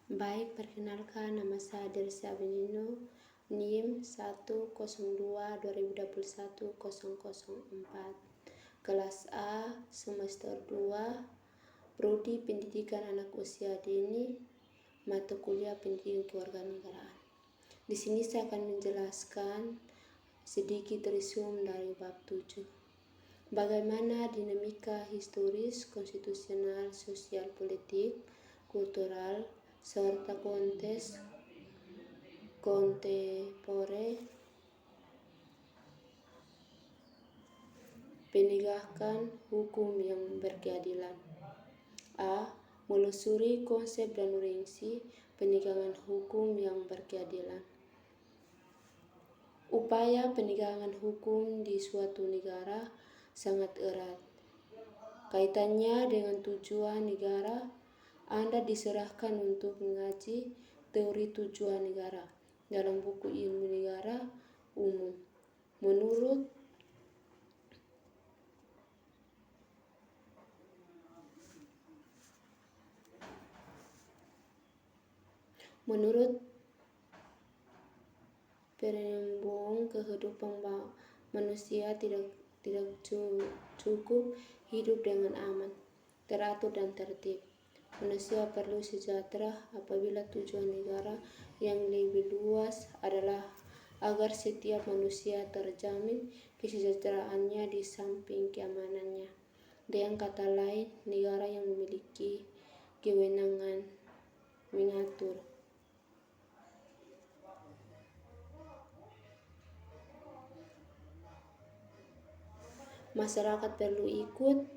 Baik, perkenalkan nama saya Delsi Abenino, NIM 102-2021-004, kelas A, semester 2, Prodi Pendidikan Anak Usia Dini, mata kuliah Pendidikan Kewarganegaraan. Di sini saya akan menjelaskan sedikit resume dari bab 7. Bagaimana dinamika historis, konstitusional, sosial, politik, kultural, serta konteks kontemporer penegakan hukum yang berkeadilan. A. Melusuri konsep dan urgensi penegakan hukum yang berkeadilan. Upaya penegakan hukum di suatu negara sangat erat kaitannya dengan tujuan negara. Anda diserahkan untuk mengaji teori tujuan negara dalam buku ilmu negara umum. Menurut perembong kehidupan manusia tidak cukup hidup dengan aman, teratur dan tertib. Manusia perlu sejahtera apabila tujuan negara yang lebih luas adalah agar setiap manusia terjamin kesejahteraannya di samping keamanannya. Dengan kata lain, negara yang memiliki kewenangan mengatur masyarakat perlu ikut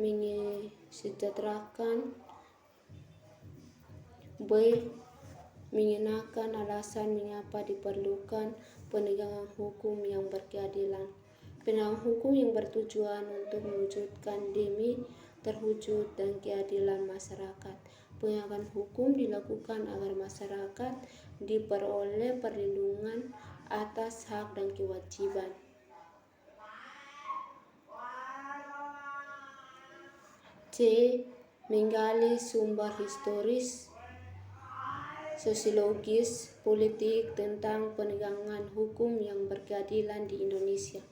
mensejahterakan. B. Mengenakan alasan mengapa diperlukan penegakan hukum yang berkeadilan. Penegakan hukum yang bertujuan untuk mewujudkan demi terwujud dan keadilan masyarakat. Penegakan hukum dilakukan agar masyarakat diperoleh perlindungan atas hak dan kewajiban. C. Menggali sumber historis, sosiologis, politik tentang penegakan hukum yang berkeadilan di Indonesia.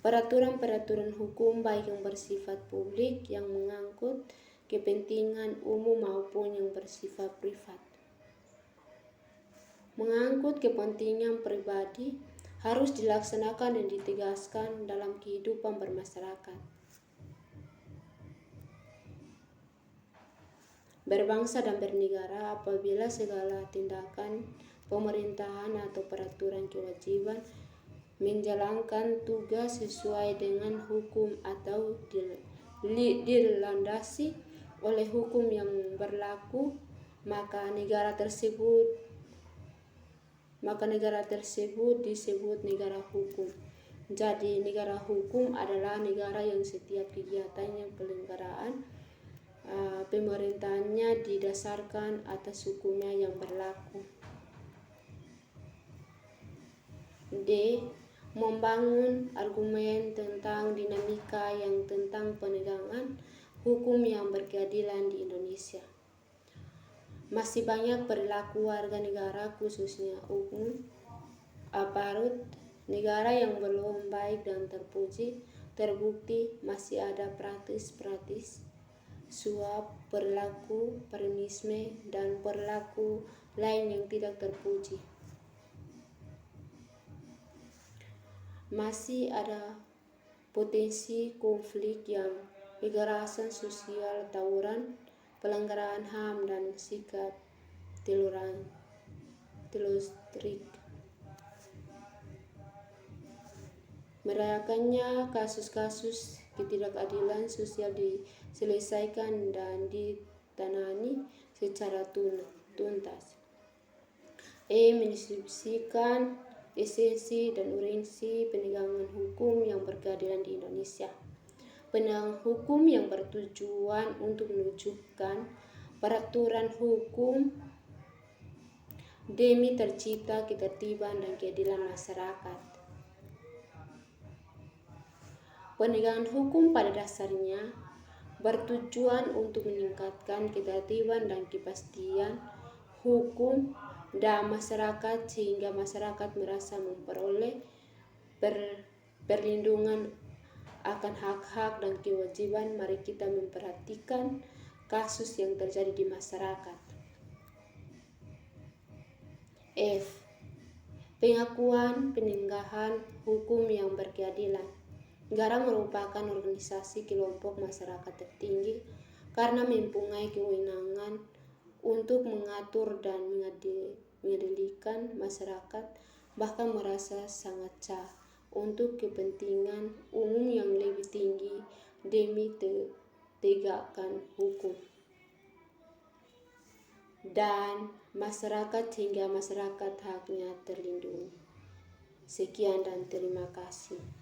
Peraturan-peraturan hukum baik yang bersifat publik yang mengangkut kepentingan umum maupun yang bersifat privat mengangkut kepentingan pribadi harus dilaksanakan dan ditegaskan dalam kehidupan bermasyarakat. Berbangsa dan bernegara apabila segala tindakan pemerintahan atau peraturan kewajiban menjalankan tugas sesuai dengan hukum atau dilandasi oleh hukum yang berlaku, maka negara tersebut disebut negara hukum. Jadi negara hukum adalah negara yang setiap kegiatannya penyelenggaraan pemerintahannya didasarkan atas hukumnya yang berlaku. D. Membangun argumen tentang dinamika yang tentang penegakan hukum yang berkeadilan di Indonesia. Masih banyak perilaku warga negara khususnya aparat negara yang belum baik dan terbukti masih ada praktis suap, perilaku feminisme, dan perilaku lain yang tidak terpuji. Masih ada potensi konflik yang kekerasan sosial, tawuran, pelanggaran HAM, dan sikap teroristik. Merayakannya kasus-kasus ketidakadilan sosial diselesaikan dan ditangani secara tuntas. E. Mendiskusikan esensi dan urgensi penegakan hukum yang berkeadilan di Indonesia. Penegakan hukum yang bertujuan untuk menunjukkan peraturan hukum demi tercipta ketertiban dan keadilan masyarakat. Penegakan hukum pada dasarnya bertujuan untuk meningkatkan ketertiban dan kepastian hukum dan masyarakat sehingga masyarakat merasa memperoleh perlindungan akan hak-hak dan kewajiban. Mari kita memperhatikan kasus yang terjadi di masyarakat. F. Pengakuan penegakan hukum yang berkeadilan. Negara merupakan organisasi kelompok masyarakat tertinggi karena mempunyai kewenangan untuk mengatur dan mengadilikan masyarakat, bahkan merasa sangat sah untuk kepentingan umum yang lebih tinggi demi tegakkan hukum dan masyarakat hingga masyarakat haknya terlindungi. Sekian dan terima kasih.